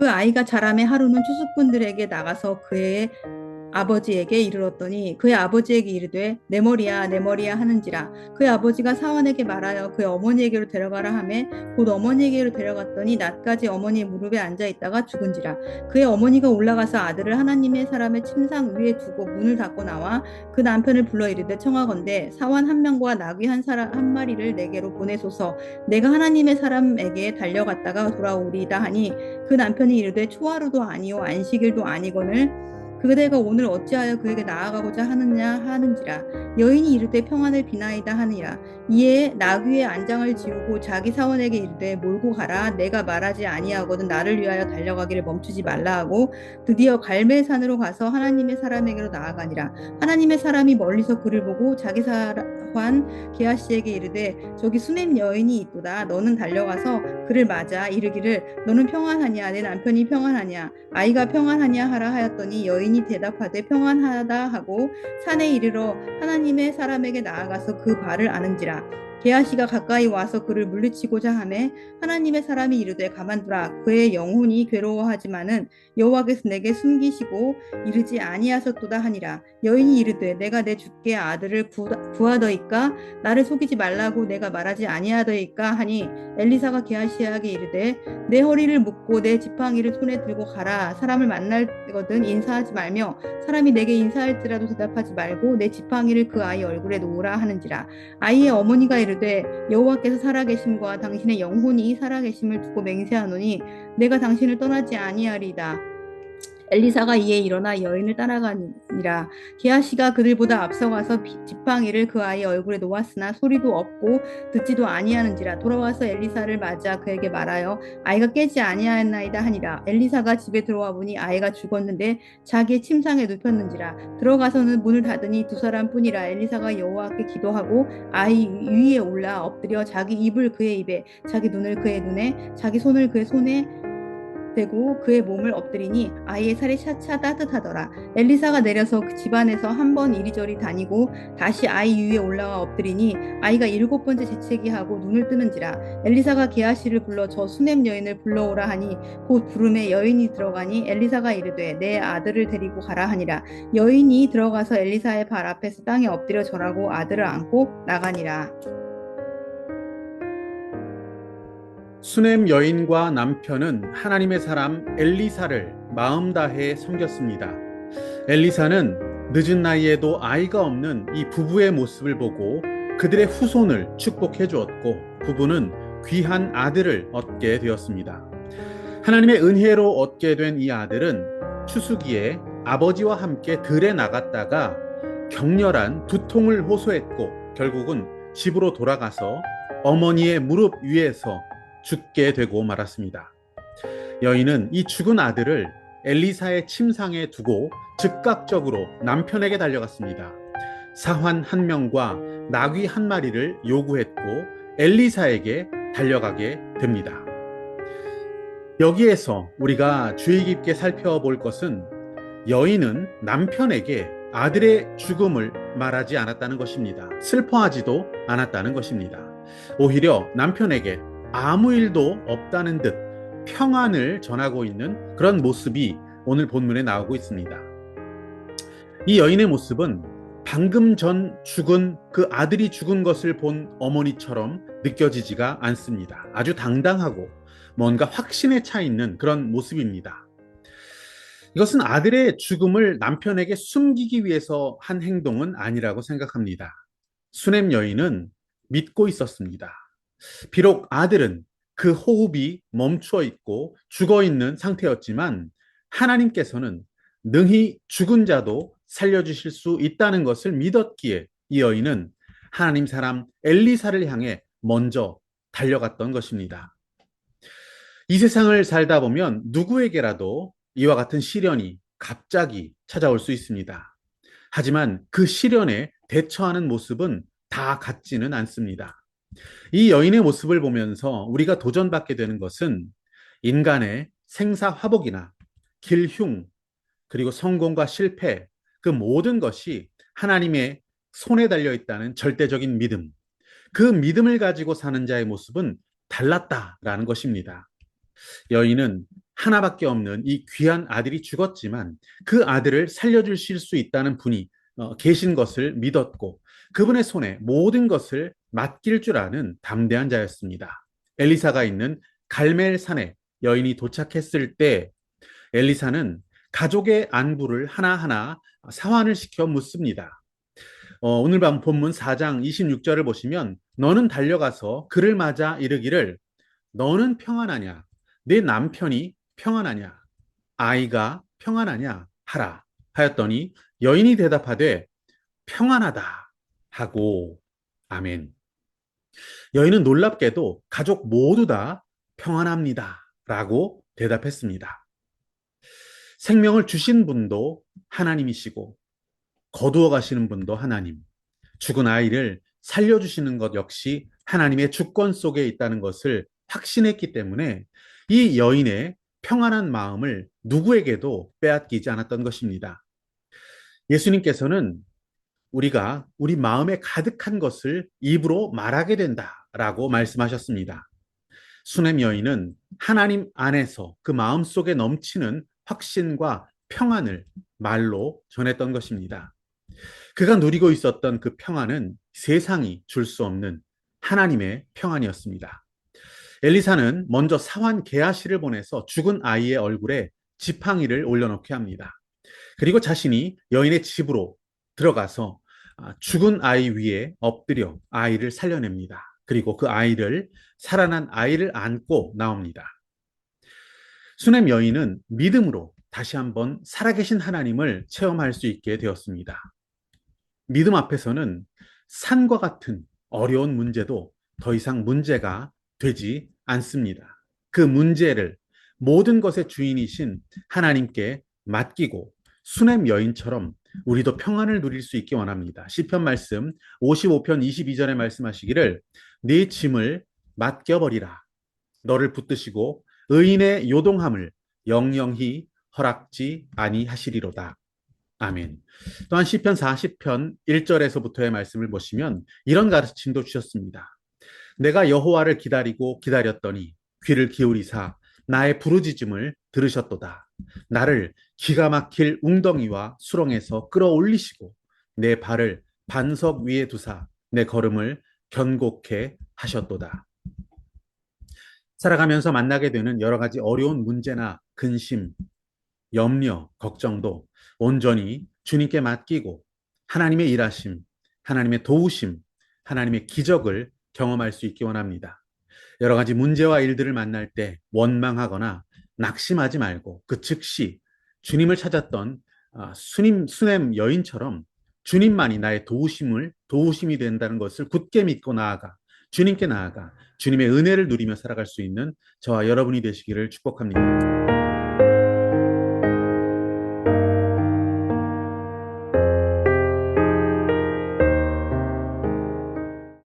그 아이가 자라매 하루는 추수꾼들에게 나가서 그의 아버지에게 이르렀더니 그의 아버지에게 이르되 내 머리야 내 머리야 하는지라. 그의 아버지가 사환에게 말하여 그의 어머니에게로 데려가라 하매 곧 어머니에게로 데려갔더니 낮까지 어머니의 무릎에 앉아 있다가 죽은지라. 그의 어머니가 올라가서 아들을 하나님의 사람의 침상 위에 두고 문을 닫고 나와 그 남편을 불러 이르되 청하건대 사환 한 명과 나귀 한 마리를 내게로 보내소서. 내가 하나님의 사람에게 달려갔다가 돌아오리이다 하니 그 남편이 이르되 초하루도 아니요 안식일도 아니거늘 그대가 오늘 어찌하여 그에게 나아가고자 하느냐 하는지라. 여인이 이르되 평안을 비나이다 하니라. 이에 나귀의 안장을 지우고 자기 사원에게 이르되 몰고 가라. 내가 말하지 아니하거든 나를 위하여 달려가기를 멈추지 말라 하고 드디어 갈멜산으로 가서 하나님의 사람에게로 나아가니라. 하나님의 사람이 멀리서 그를 보고 자기 사환 게하시에게 이르되 저기 수냄 여인이 있도다. 너는 달려가서 그를 맞아 이르기를 너는 평안하냐 내 남편이 평안하냐 아이가 평안하냐 하라 하였더니 여인이 대답하되 평안하다 하고 산에 이르러 하나님의 사람에게 나아가서 그 발을 아는지라. 게하시가 가까이 와서 그를 물리치고자 하매 하나님의 사람이 이르되 가만두라. 그의 영혼이 괴로워하지만은 여호와께서 내게 숨기시고 이르지 아니하셨도다 하니라. 여인이 이르되 내가 내 주께 아들을 구하더이까 나를 속이지 말라고 내가 말하지 아니하더이까 하니 엘리사가 게하시에게 이르되 내 허리를 묶고 내 지팡이를 손에 들고 가라. 사람을 만날거든 인사하지 말며 사람이 내게 인사할지라도 대답하지 말고 내 지팡이를 그 아이 얼굴에 놓으라 하는지라. 아이의 어머니가 이르되 여호와께서 살아계심과 당신의 영혼이 살아계심을 두고 맹세하노니 내가 당신을 떠나지 아니하리이다. 엘리사가 이에 일어나 여인을 따라가니라. 게하시가 그들보다 앞서가서 지팡이를 그 아이의 얼굴에 놓았으나 소리도 없고 듣지도 아니하는지라. 돌아와서 엘리사를 맞아 그에게 말하여 아이가 깨지 아니하였나이다 하니라. 엘리사가 집에 들어와 보니 아이가 죽었는데 자기의 침상에 눕혔는지라. 들어가서는 문을 닫으니 두 사람뿐이라. 엘리사가 여호와께 기도하고 아이 위에 올라 엎드려 자기 입을 그의 입에 자기 눈을 그의 눈에 자기 손을 그의 손에 대고 그의 몸을 엎드리니 아이의 살이 차차 따뜻하더라. 엘리사가 내려서 그 집안에서 한 번 이리저리 다니고 다시 아이 위에 올라와 엎드리니 아이가 7번째 재채기하고 눈을 뜨는지라. 엘리사가 게하시를 불러 저 수냄 여인을 불러오라 하니 곧 부름에 여인이 들어가니 엘리사가 이르되 내 아들을 데리고 가라 하니라. 여인이 들어가서 엘리사의 발 앞에서 땅에 엎드려 절하고 아들을 안고 나가니라. 수넴 여인과 남편은 하나님의 사람 엘리사를 마음 다해 섬겼습니다. 엘리사는 늦은 나이에도 아이가 없는 이 부부의 모습을 보고 그들의 후손을 축복해 주었고 부부는 귀한 아들을 얻게 되었습니다. 하나님의 은혜로 얻게 된 이 아들은 추수기에 아버지와 함께 들에 나갔다가 격렬한 두통을 호소했고 결국은 집으로 돌아가서 어머니의 무릎 위에서 죽게 되고 말았습니다. 여인은 이 죽은 아들을 엘리사의 침상에 두고 즉각적으로 남편에게 달려갔습니다. 사환 한 명과 나귀 한 마리를 요구했고 엘리사에게 달려가게 됩니다. 여기에서 우리가 주의 깊게 살펴볼 것은 여인은 남편에게 아들의 죽음을 말하지 않았다는 것입니다. 슬퍼하지도 않았다는 것입니다. 오히려 남편에게 아무 일도 없다는 듯 평안을 전하고 있는 그런 모습이 오늘 본문에 나오고 있습니다. 이 여인의 모습은 방금 전 죽은 그 아들이 죽은 것을 본 어머니처럼 느껴지지가 않습니다. 아주 당당하고 뭔가 확신에 차 있는 그런 모습입니다. 이것은 아들의 죽음을 남편에게 숨기기 위해서 한 행동은 아니라고 생각합니다. 수넴 여인은 믿고 있었습니다. 비록 아들은 그 호흡이 멈춰 있고 죽어 있는 상태였지만 하나님께서는 능히 죽은 자도 살려주실 수 있다는 것을 믿었기에 이 여인은 하나님 사람 엘리사를 향해 먼저 달려갔던 것입니다. 이 세상을 살다 보면 누구에게라도 이와 같은 시련이 갑자기 찾아올 수 있습니다. 하지만 그 시련에 대처하는 모습은 다 같지는 않습니다. 이 여인의 모습을 보면서 우리가 도전받게 되는 것은 인간의 생사화복이나 길흉, 그리고 성공과 실패, 그 모든 것이 하나님의 손에 달려 있다는 절대적인 믿음, 그 믿음을 가지고 사는 자의 모습은 달랐다라는 것입니다. 여인은 하나밖에 없는 이 귀한 아들이 죽었지만 그 아들을 살려주실 수 있다는 분이 계신 것을 믿었고 그분의 손에 모든 것을 맡길 줄 아는 담대한 자였습니다. 엘리사가 있는 갈멜산에 여인이 도착했을 때 엘리사는 가족의 안부를 하나하나 사환을 시켜 묻습니다. 오늘 본문 4장 26절을 보시면 너는 달려가서 그를 맞아 이르기를 너는 평안하냐? 내 남편이 평안하냐? 아이가 평안하냐? 하라 하였더니 여인이 대답하되 평안하다 하고 아멘. 여인은 놀랍게도 가족 모두 다 평안합니다 라고 대답했습니다. 생명을 주신 분도 하나님이시고 거두어 가시는 분도 하나님, 죽은 아이를 살려주시는 것 역시 하나님의 주권 속에 있다는 것을 확신했기 때문에 이 여인의 평안한 마음을 누구에게도 빼앗기지 않았던 것입니다. 예수님께서는 우리가 우리 마음에 가득한 것을 입으로 말하게 된다라고 말씀하셨습니다. 수넴 여인은 하나님 안에서 그 마음 속에 넘치는 확신과 평안을 말로 전했던 것입니다. 그가 누리고 있었던 그 평안은 세상이 줄 수 없는 하나님의 평안이었습니다. 엘리사는 먼저 사환 게하시를 보내서 죽은 아이의 얼굴에 지팡이를 올려놓게 합니다. 그리고 자신이 여인의 집으로 들어가서 죽은 아이 위에 엎드려 아이를 살려냅니다. 그리고 그 아이를 살아난 아이를 안고 나옵니다. 수넴 여인은 믿음으로 다시 한번 살아계신 하나님을 체험할 수 있게 되었습니다. 믿음 앞에서는 산과 같은 어려운 문제도 더 이상 문제가 되지 않습니다. 그 문제를 모든 것의 주인이신 하나님께 맡기고 수넴 여인처럼 우리도 평안을 누릴 수 있기 원합니다. 시편 말씀 55편 22절에 말씀하시기를 네 짐을 맡겨버리라. 너를 붙드시고 의인의 요동함을 영영히 허락지 아니하시리로다. 아멘. 또한 시편 40편 1절에서부터의 말씀을 보시면 이런 가르침도 주셨습니다. 내가 여호와를 기다리고 기다렸더니 귀를 기울이사 나의 부르짖음을 들으셨도다. 나를 기가 막힐 웅덩이와 수렁에서 끌어올리시고 내 발을 반석 위에 두사 내 걸음을 견고케 하셨도다. 살아가면서 만나게 되는 여러 가지 어려운 문제나 근심, 염려, 걱정도 온전히 주님께 맡기고 하나님의 일하심, 하나님의 도우심, 하나님의 기적을 경험할 수 있기 원합니다. 여러 가지 문제와 일들을 만날 때 원망하거나 낙심하지 말고 그 즉시 주님을 찾았던 수넴 여인처럼 주님만이 나의 도우심이 된다는 것을 굳게 믿고 나아가 주님께 나아가 주님의 은혜를 누리며 살아갈 수 있는 저와 여러분이 되시기를 축복합니다.